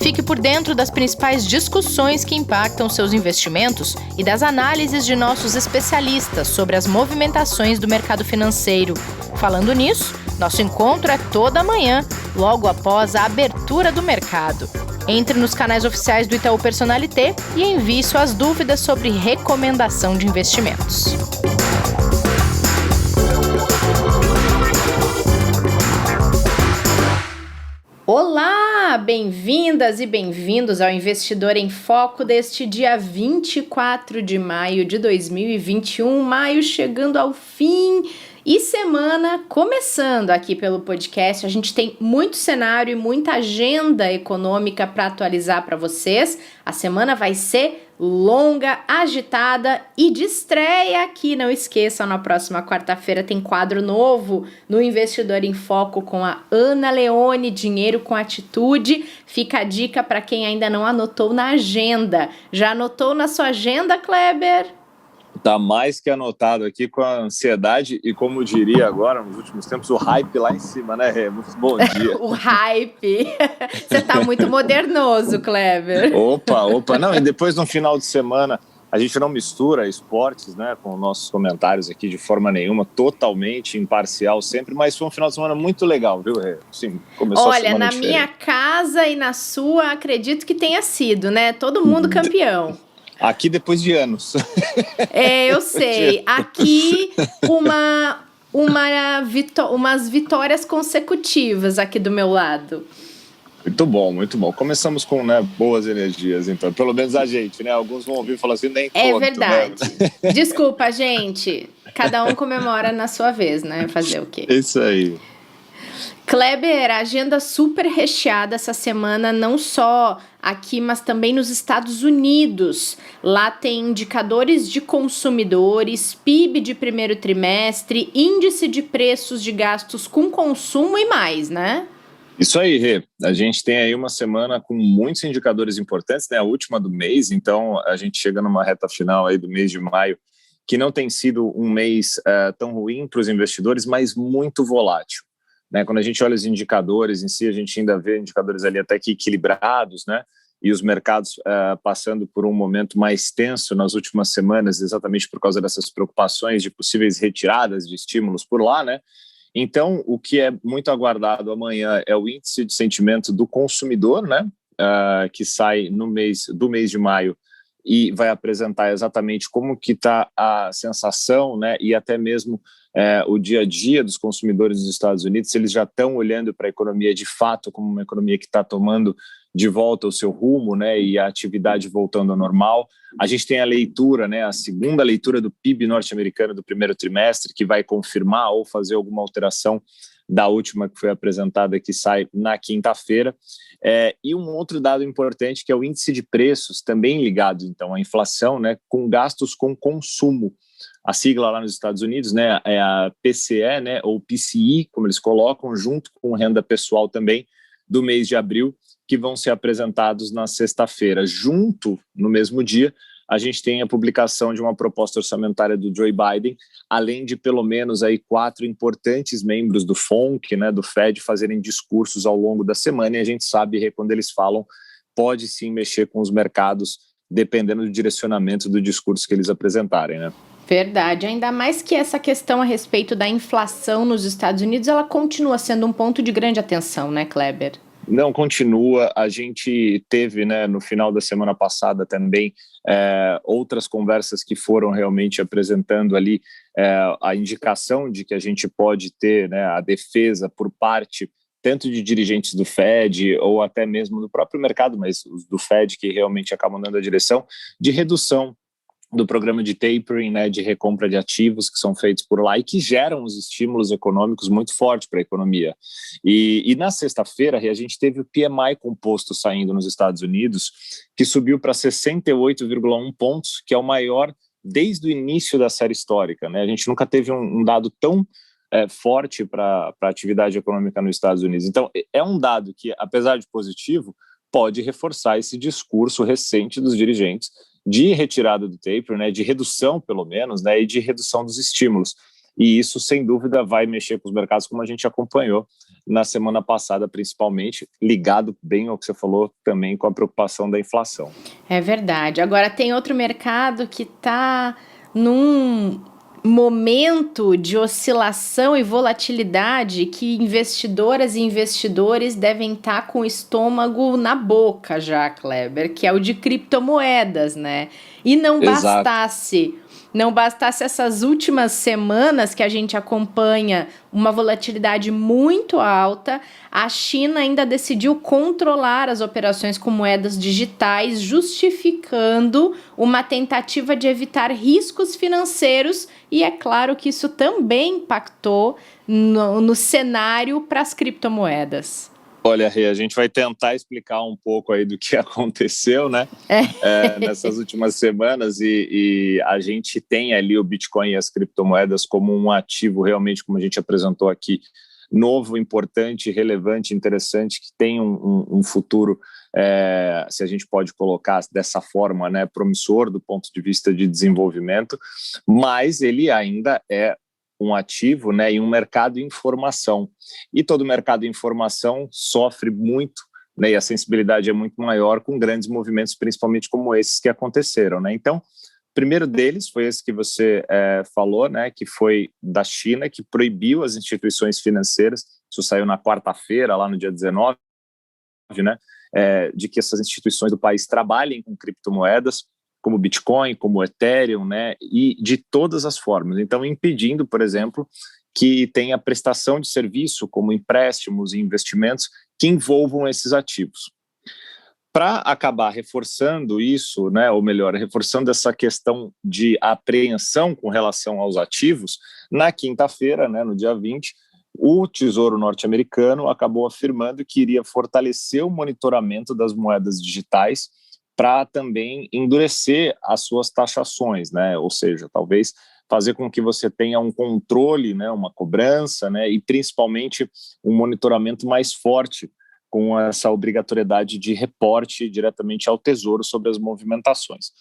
Fique por dentro das principais discussões que impactam seus investimentos e das análises de nossos especialistas sobre as movimentações do mercado financeiro. Falando nisso, nosso encontro é toda manhã, logo após a abertura do mercado. Entre nos canais oficiais do Itaú Personalité e envie suas dúvidas sobre recomendação de investimentos. Olá, bem-vindas e bem-vindos ao Investidor em Foco deste dia 24 de maio de 2021, maio chegando ao fim e semana começando aqui pelo podcast. A gente tem muito cenário e muita agenda econômica para atualizar para vocês. A semana vai ser longa, agitada e de estreia aqui. Não esqueçam, na próxima quarta-feira tem quadro novo no Investidor em Foco com a Ana Leone, Dinheiro com Atitude. Fica a dica para quem ainda não anotou na agenda. Já anotou na sua agenda, Kleber? Tá mais que anotado aqui, com a ansiedade e, como eu diria agora, nos últimos tempos, o hype lá em cima, né, Rê? Muito bom dia. O hype. Você tá muito modernoso, Kleber. Opa. Não, e depois, no final de semana, a gente não mistura esportes, né, com nossos comentários aqui de forma nenhuma, totalmente imparcial sempre, mas foi um final de semana muito legal, viu, Rê? Sim, começou a semana diferente. Minha casa e na sua, acredito que tenha sido, né? Todo mundo campeão. Aqui depois de anos. Eu sei. Aqui umas vitórias consecutivas aqui do meu lado. Muito bom. Começamos com, né, boas energias, então. Pelo menos a gente, né? Alguns vão ouvir e falar assim, nem conto. É verdade. Né? Desculpa, gente. Cada um comemora na sua vez, né? Fazer o quê? Isso aí. Kleber, agenda super recheada essa semana, não só aqui, mas também nos Estados Unidos. Lá tem indicadores de consumidores, PIB de primeiro trimestre, índice de preços de gastos com consumo e mais, né? Isso aí, Rê. A gente tem aí uma semana com muitos indicadores importantes, né? A última do mês, então a gente chega numa reta final aí do mês de maio, que não tem sido um mês tão ruim para os investidores, mas muito volátil. Né, quando a gente olha os indicadores em si, a gente ainda vê indicadores ali até que equilibrados, né, e os mercados passando por um momento mais tenso nas últimas semanas, exatamente por causa dessas preocupações de possíveis retiradas de estímulos por lá, né? Então, o que é muito aguardado amanhã é o índice de sentimento do consumidor, né, que sai no mês de maio e vai apresentar exatamente como que está a sensação, né, e até mesmo o dia a dia dos consumidores dos Estados Unidos, se eles já estão olhando para a economia de fato como uma economia que está tomando de volta o seu rumo, né, e a atividade voltando ao normal. A gente tem a leitura, né, a segunda leitura do PIB norte-americano do primeiro trimestre, que vai confirmar ou fazer alguma alteração da última que foi apresentada, que sai na quinta-feira. E um outro dado importante, que é o índice de preços, também ligado, então, à inflação, né, com gastos com consumo. A sigla lá nos Estados Unidos, né, é a PCE, né, ou PCI, como eles colocam, junto com renda pessoal também, do mês de abril, que vão ser apresentados na sexta-feira. Junto, no mesmo dia, a gente tem a publicação de uma proposta orçamentária do Joe Biden, além de pelo menos aí 4 importantes membros do FONC, né, do Fed, fazerem discursos ao longo da semana, e a gente sabe, quando eles falam, pode sim mexer com os mercados, dependendo do direcionamento do discurso que eles apresentarem, né? Verdade, ainda mais que essa questão a respeito da inflação nos Estados Unidos, ela continua sendo um ponto de grande atenção, né, Kleber? Não, continua. A gente teve, né, no final da semana passada também outras conversas que foram realmente apresentando ali a indicação de que a gente pode ter, né, a defesa por parte tanto de dirigentes do Fed ou até mesmo do próprio mercado, mas os do Fed que realmente acabam dando a direção de redução do programa de tapering, né, de recompra de ativos que são feitos por lá e que geram os estímulos econômicos muito fortes para a economia. E na sexta-feira, a gente teve o PMI composto saindo nos Estados Unidos, que subiu para 68,1 pontos, que é o maior desde o início da série histórica, né? A gente nunca teve um dado tão forte para a atividade econômica nos Estados Unidos. Então, é um dado que, apesar de positivo, pode reforçar esse discurso recente dos dirigentes de retirada do taper, né, de redução, pelo menos, né, e de redução dos estímulos. e isso, sem dúvida, vai mexer com os mercados, como a gente acompanhou na semana passada, principalmente, ligado bem ao que você falou também com a preocupação da inflação. É verdade. Agora, tem outro mercado que está num momento de oscilação e volatilidade que investidoras e investidores devem estar com o estômago na boca já, Kleber, que é o de criptomoedas, né? E Exato. não bastasse essas últimas semanas que a gente acompanha uma volatilidade muito alta, a China ainda decidiu controlar as operações com moedas digitais, justificando uma tentativa de evitar riscos financeiros, e é claro que isso também impactou no cenário para as criptomoedas. Olha, Rê, a gente vai tentar explicar um pouco aí do que aconteceu, né, nessas últimas semanas, e a gente tem ali o Bitcoin e as criptomoedas como um ativo realmente, como a gente apresentou aqui, novo, importante, relevante, interessante, que tem um futuro, se a gente pode colocar dessa forma, né, promissor do ponto de vista de desenvolvimento, mas ele ainda é um ativo, né, em um mercado em formação. E todo mercado em formação sofre muito, né, e a sensibilidade é muito maior com grandes movimentos, principalmente como esses que aconteceram, né? Então, o primeiro deles foi esse que você falou, né, que foi da China, que proibiu as instituições financeiras, isso saiu na quarta-feira, lá no dia 19, né, de que essas instituições do país trabalhem com criptomoedas, como Bitcoin, como Ethereum, né, e de todas as formas. Então, impedindo, por exemplo, que tenha prestação de serviço, como empréstimos e investimentos, que envolvam esses ativos. Para acabar reforçando isso, né, ou melhor, reforçando essa questão de apreensão com relação aos ativos, na quinta-feira, né, no dia 20, o Tesouro norte-americano acabou afirmando que iria fortalecer o monitoramento das moedas digitais para também endurecer as suas taxações, né? Ou seja, talvez fazer com que você tenha um controle, né, uma cobrança, né, e principalmente um monitoramento mais forte com essa obrigatoriedade de reporte diretamente ao Tesouro sobre as movimentações.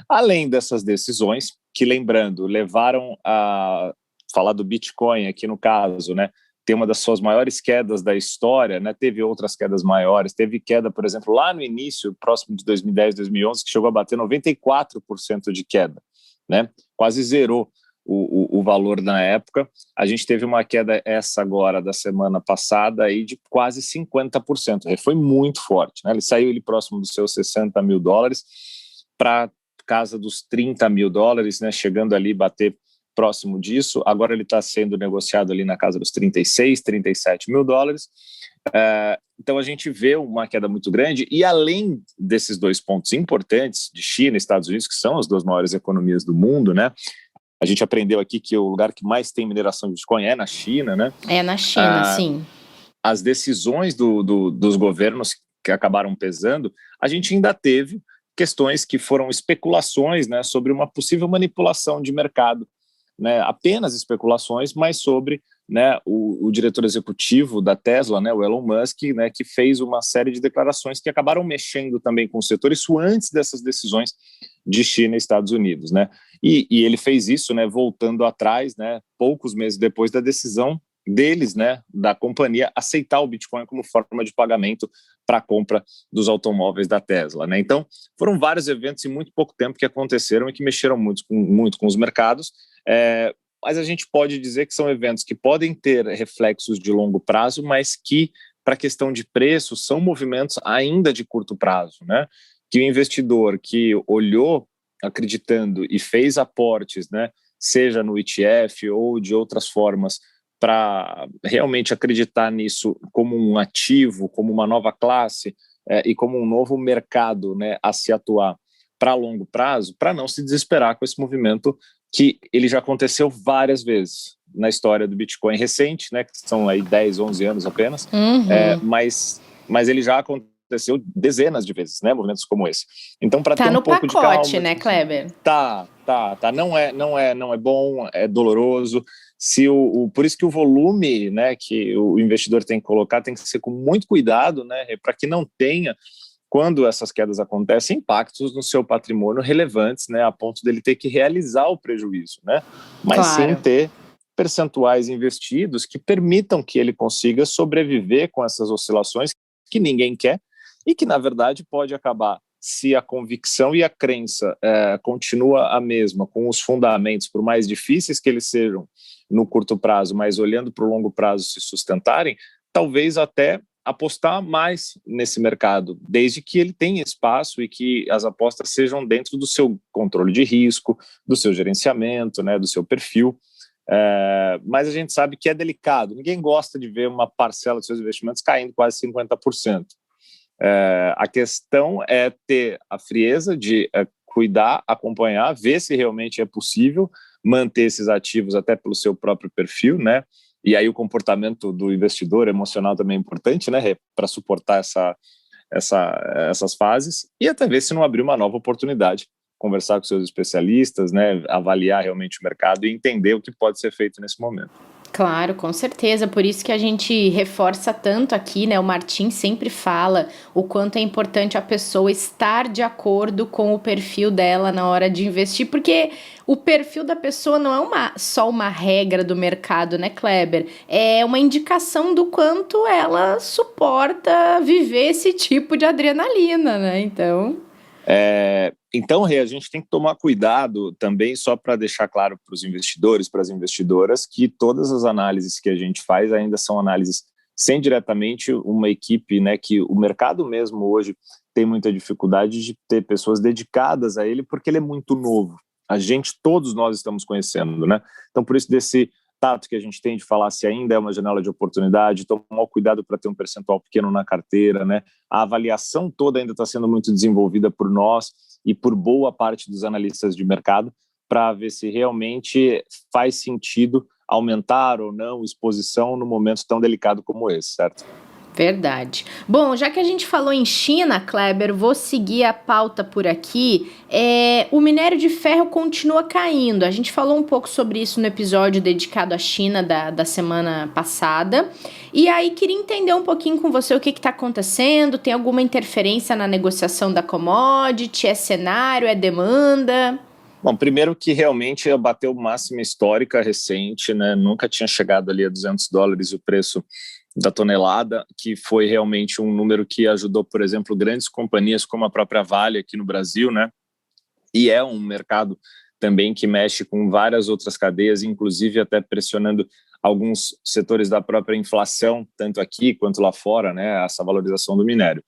Além dessas decisões, que, lembrando, levaram a falar do Bitcoin aqui no caso, né, tem uma das suas maiores quedas da história, né? Teve outras quedas maiores, teve queda, por exemplo, lá no início, próximo de 2010, 2011, que chegou a bater 94% de queda, né? Quase zerou o valor na época. A gente teve uma queda essa agora, da semana passada, aí, de quase 50%, foi muito forte, né? Ele saiu ali próximo dos seus 60 mil dólares para casa dos 30 mil dólares, né? Chegando ali bater próximo disso. Agora ele está sendo negociado ali na casa dos 36, 37 mil dólares. Então a gente vê uma queda muito grande, e além desses dois pontos importantes de China e Estados Unidos, que são as duas maiores economias do mundo, né? A gente aprendeu aqui que o lugar que mais tem mineração de Bitcoin é na China, né? É na China, sim. As decisões dos governos que acabaram pesando, a gente ainda teve questões que foram especulações, né, sobre uma possível manipulação de mercado, né, apenas especulações, mas sobre, né, o diretor executivo da Tesla, né, o Elon Musk, né, que fez uma série de declarações que acabaram mexendo também com o setor, isso antes dessas decisões de China e Estados Unidos, né, e ele fez isso, né, voltando atrás, né, poucos meses depois da decisão deles, né, da companhia, aceitar o Bitcoin como forma de pagamento para a compra dos automóveis da Tesla, né? Então, foram vários eventos em muito pouco tempo que aconteceram e que mexeram muito com os mercados, mas a gente pode dizer que são eventos que podem ter reflexos de longo prazo, mas que, para a questão de preço, são movimentos ainda de curto prazo, né? Que o investidor que olhou acreditando e fez aportes, né, seja no ETF ou de outras formas, para realmente acreditar nisso como um ativo, como uma nova classe, e como um novo mercado, né, a se atuar para longo prazo, para não se desesperar com esse movimento que ele já aconteceu várias vezes na história do Bitcoin recente, né, que são aí 10, 11 anos apenas, mas ele já aconteceu dezenas de vezes, né, movimentos como esse. Então, para ter um pouco de calma... Tá no pacote, né, Kleber? Tá. Não é bom, é doloroso. Por isso que o volume, né, que o investidor tem que colocar tem que ser com muito cuidado, né, para que não tenha, quando essas quedas acontecem, impactos no seu patrimônio relevantes, né, a ponto dele ter que realizar o prejuízo, né, mas claro. sim ter percentuais investidos que permitam que ele consiga sobreviver com essas oscilações que ninguém quer e que, na verdade, pode acabar, se a convicção e a crença continua a mesma, com os fundamentos, por mais difíceis que eles sejam no curto prazo, mas olhando para o longo prazo se sustentarem, talvez até apostar mais nesse mercado, desde que ele tenha espaço e que as apostas sejam dentro do seu controle de risco, do seu gerenciamento, né, do seu perfil. Mas a gente sabe que é delicado. Ninguém gosta de ver uma parcela dos seus investimentos caindo quase 50%. A questão é ter a frieza de cuidar, acompanhar, ver se realmente é possível manter esses ativos até pelo seu próprio perfil, né? E aí o comportamento do investidor emocional também é importante, né, para suportar essas fases, e até ver se não abrir uma nova oportunidade, conversar com seus especialistas, né, avaliar realmente o mercado e entender o que pode ser feito nesse momento. Claro, com certeza, por isso que a gente reforça tanto aqui, né? O Martin sempre fala o quanto é importante a pessoa estar de acordo com o perfil dela na hora de investir, porque o perfil da pessoa não é só uma regra do mercado, né, Kleber? É uma indicação do quanto ela suporta viver esse tipo de adrenalina, né? Então, Rê, a gente tem que tomar cuidado também, só para deixar claro para os investidores, para as investidoras, que todas as análises que a gente faz ainda são análises sem diretamente uma equipe, né, que o mercado mesmo hoje tem muita dificuldade de ter pessoas dedicadas a ele, porque ele é muito novo. Todos nós estamos conhecendo, né? Então, por isso, desse tato que a gente tem de falar se ainda é uma janela de oportunidade, tomar cuidado para ter um percentual pequeno na carteira, né? A avaliação toda ainda está sendo muito desenvolvida por nós e por boa parte dos analistas de mercado para ver se realmente faz sentido aumentar ou não exposição no momento tão delicado como esse, certo? Verdade. Bom, já que a gente falou em China, Kleber, vou seguir a pauta por aqui. O minério de ferro continua caindo. A gente falou um pouco sobre isso no episódio dedicado à China da semana passada. E aí, queria entender um pouquinho com você o que está acontecendo. Tem alguma interferência na negociação da commodity? É cenário? É demanda? Bom, primeiro que realmente bateu máxima histórica recente, né? Nunca tinha chegado ali a $200 o preço da tonelada, que foi realmente um número que ajudou, por exemplo, grandes companhias como a própria Vale aqui no Brasil, né? E é um mercado também que mexe com várias outras cadeias, inclusive até pressionando alguns setores da própria inflação, tanto aqui quanto lá fora, né? Essa valorização do minério.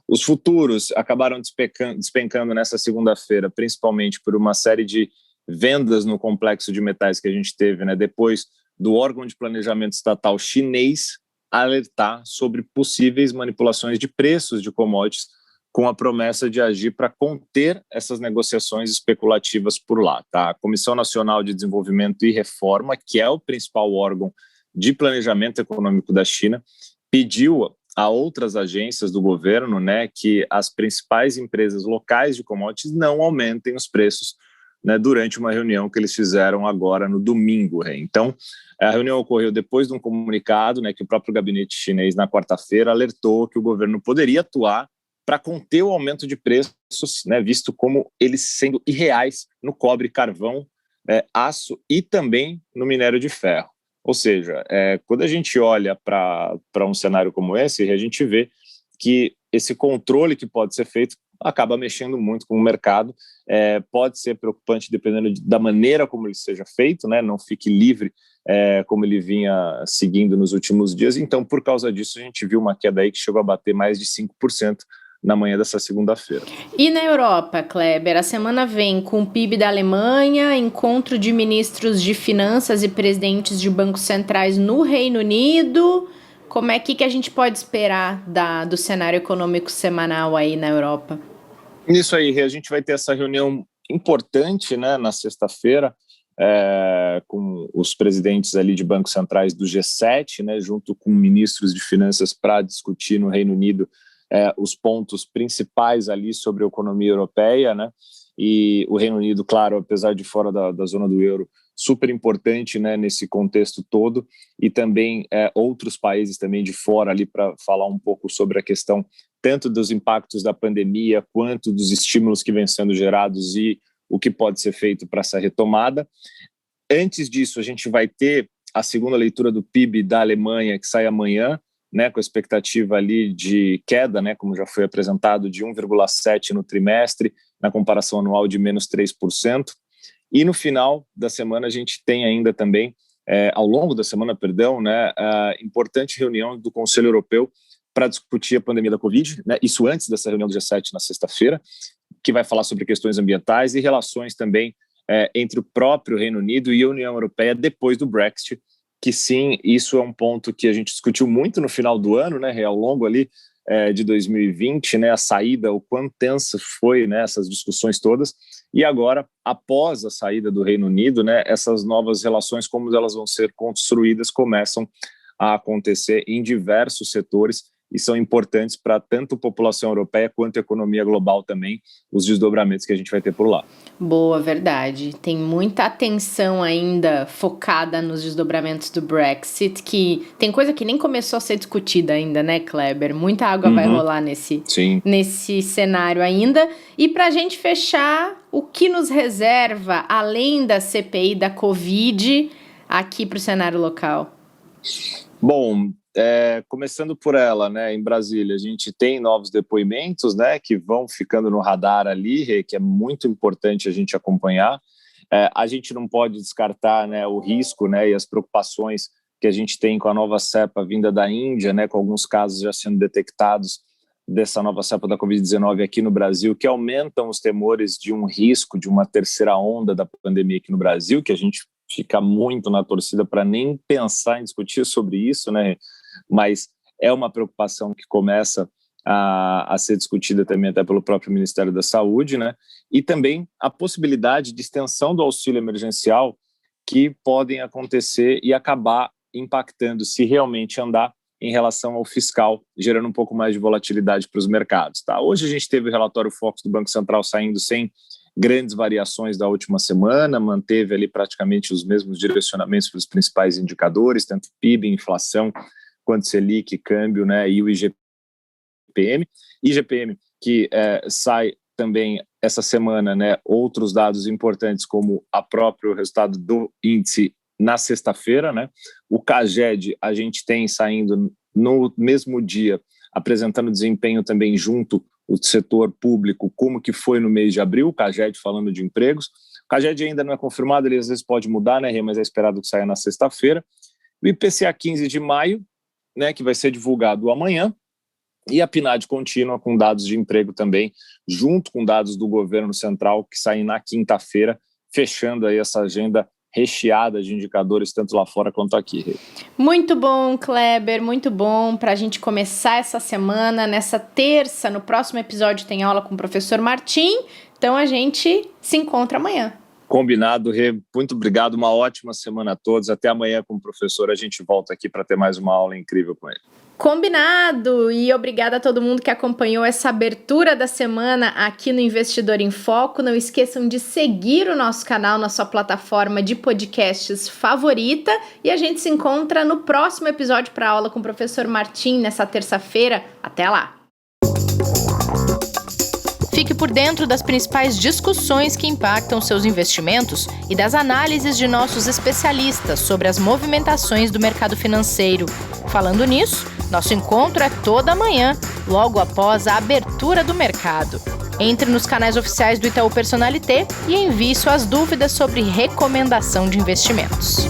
Os futuros acabaram despencando nessa segunda-feira, principalmente por uma série de vendas no complexo de metais que a gente teve, né? Depois do órgão de planejamento estatal chinês alertar sobre possíveis manipulações de preços de commodities com a promessa de agir para conter essas negociações especulativas por lá. Tá? A Comissão Nacional de Desenvolvimento e Reforma, que é o principal órgão de planejamento econômico da China, pediu a outras agências do governo, né, que as principais empresas locais de commodities não aumentem os preços, né, durante uma reunião que eles fizeram agora no domingo. Então, a reunião ocorreu depois de um comunicado, né, que o próprio gabinete chinês, na quarta-feira, alertou que o governo poderia atuar para conter o aumento de preços, né, visto como eles sendo irreais no cobre, carvão, aço e também no minério de ferro. Ou seja, quando a gente olha para um cenário como esse, a gente vê que esse controle que pode ser feito acaba mexendo muito com o mercado, pode ser preocupante dependendo da maneira como ele seja feito, né? Não fique livre como ele vinha seguindo nos últimos dias. Então, por causa disso, a gente viu uma queda aí que chegou a bater mais de 5% na manhã dessa segunda-feira. E na Europa, Kleber, a semana vem com o PIB da Alemanha, encontro de ministros de finanças e presidentes de bancos centrais no Reino Unido. Como é que a gente pode esperar do cenário econômico semanal aí na Europa? Isso aí, a gente vai ter essa reunião importante, né, na sexta-feira, com os presidentes ali de bancos centrais do G7, né, junto com ministros de finanças para discutir no Reino Unido os pontos principais ali sobre a economia europeia, né, e o Reino Unido, claro, apesar de fora da zona do euro, super importante, né, nesse contexto todo, e também outros países também de fora ali para falar um pouco sobre a questão tanto dos impactos da pandemia quanto dos estímulos que vêm sendo gerados e o que pode ser feito para essa retomada. Antes disso, a gente vai ter a segunda leitura do PIB da Alemanha, que sai amanhã, né, com a expectativa ali de queda, né, como já foi apresentado, de 1,7% no trimestre, na comparação anual de menos 3%. E no final da semana a gente tem ainda também, ao longo da semana, né, a importante reunião do Conselho Europeu para discutir a pandemia da Covid, né, isso antes dessa reunião do G7 na sexta-feira, que vai falar sobre questões ambientais e relações também entre o próprio Reino Unido e a União Europeia depois do Brexit, que sim, isso é um ponto que a gente discutiu muito no final do ano, né, ao longo ali de 2020, né, a saída, o quão tensa foi, né, essas discussões todas, e agora, após a saída do Reino Unido, né, essas novas relações, como elas vão ser construídas, começam a acontecer em diversos setores, e são importantes para tanto a população europeia quanto a economia global também, os desdobramentos que a gente vai ter por lá. Boa, verdade. Tem muita atenção ainda focada nos desdobramentos do Brexit, que tem coisa que nem começou a ser discutida ainda, né, Kleber? Muita água vai rolar nesse cenário ainda. E para a gente fechar, o que nos reserva, além da CPI da Covid, aqui para o cenário local? Bom, começando por ela, né, em Brasília, a gente tem novos depoimentos, né, que vão ficando no radar ali, que é muito importante a gente acompanhar. A gente não pode descartar, né, o risco, né, e as preocupações que a gente tem com a nova cepa vinda da Índia, né, com alguns casos já sendo detectados dessa nova cepa da Covid-19 aqui no Brasil, que aumentam os temores de um risco de uma terceira onda da pandemia aqui no Brasil, que a gente fica muito na torcida para nem pensar em discutir sobre isso, né? Mas é uma preocupação que começa a ser discutida também até pelo próprio Ministério da Saúde, né? E também a possibilidade de extensão do auxílio emergencial que podem acontecer e acabar impactando, se realmente andar, em relação ao fiscal, gerando um pouco mais de volatilidade para os mercados. Tá? Hoje a gente teve o relatório Focus do Banco Central saindo sem grandes variações da última semana, manteve ali praticamente os mesmos direcionamentos para os principais indicadores, tanto PIB, inflação, quanto Selic, câmbio, né, e o IGPM. IGPM que sai também essa semana, né, outros dados importantes como o próprio resultado do índice na sexta-feira, né? O CAGED a gente tem saindo no mesmo dia, apresentando desempenho também junto o setor público, como que foi no mês de abril, o CAGED falando de empregos. O CAGED ainda não é confirmado, ele às vezes pode mudar, né, mas é esperado que saia na sexta-feira. O IPCA 15 de maio, né, que vai ser divulgado amanhã, e a PNAD contínua com dados de emprego também, junto com dados do governo central, que saem na quinta-feira, fechando aí essa agenda recheada de indicadores, tanto lá fora quanto aqui. Muito bom, Kleber, muito bom para a gente começar essa semana. Nessa terça, no próximo episódio, tem aula com o professor Martim, então a gente se encontra amanhã. Combinado, Rê. Muito obrigado, uma ótima semana a todos. Até amanhã com o professor, a gente volta aqui para ter mais uma aula incrível com ele. Combinado! E obrigada a todo mundo que acompanhou essa abertura da semana aqui no Investidor em Foco. Não esqueçam de seguir o nosso canal na sua plataforma de podcasts favorita. E a gente se encontra no próximo episódio para aula com o professor Martim nessa terça-feira. Até lá! Fique por dentro das principais discussões que impactam seus investimentos e das análises de nossos especialistas sobre as movimentações do mercado financeiro. Falando nisso, nosso encontro é toda manhã, logo após a abertura do mercado. Entre nos canais oficiais do Itaú Personalité e envie suas dúvidas sobre recomendação de investimentos.